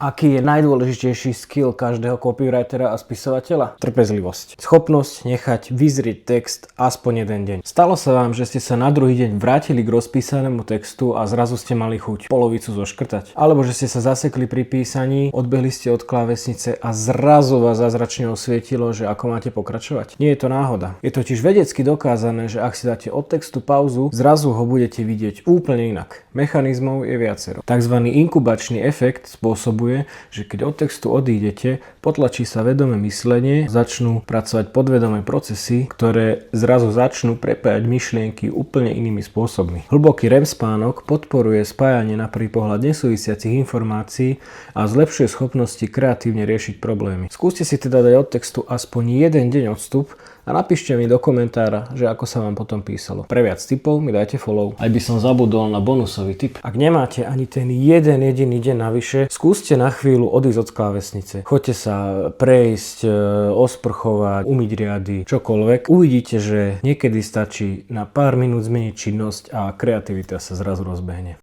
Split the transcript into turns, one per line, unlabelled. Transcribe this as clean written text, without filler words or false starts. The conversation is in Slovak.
Aký je najdôležitejší skill každého copywritera a spisovateľa? Trpezlivosť. Schopnosť nechať vyzrieť text aspoň jeden deň. Stalo sa vám, že ste sa na druhý deň vrátili k rozpísanému textu a zrazu ste mali chuť polovicu zoškrtať? Alebo že ste sa zasekli pri písaní, odbehli ste od klávesnice a zrazu vás zázračne osvietilo, že ako máte pokračovať? Nie je to náhoda. Je totiž vedecky dokázané, že ak si dáte od textu pauzu, zrazu ho budete vidieť úplne inak. Mechanizmov je viacero. Takzvaný inkubačný efekt spôsobuje, že keď od textu odídete, potlačí sa vedomé myslenie, začnú pracovať podvedomé procesy, ktoré zrazu začnú prepájať myšlienky úplne inými spôsobmi. Hlboký REM spánok podporuje spájanie na prvý pohľad nesúvisiacich informácií a zlepšuje schopnosti kreatívne riešiť problémy. Skúste si teda dať od textu aspoň jeden deň odstup a napíšte mi do komentára, že ako sa vám potom písalo. Pre viac tipov mi dajte follow. Aj by som zabudol na bonusový tip. Ak nemáte ani ten jeden jediný deň navyše, skúste na chvíľu odísť od klávesnice. Choďte sa prejsť, osprchovať, umyť riady, čokoľvek. Uvidíte, že niekedy stačí na pár minút zmeniť činnosť a kreativita sa zrazu rozbehne.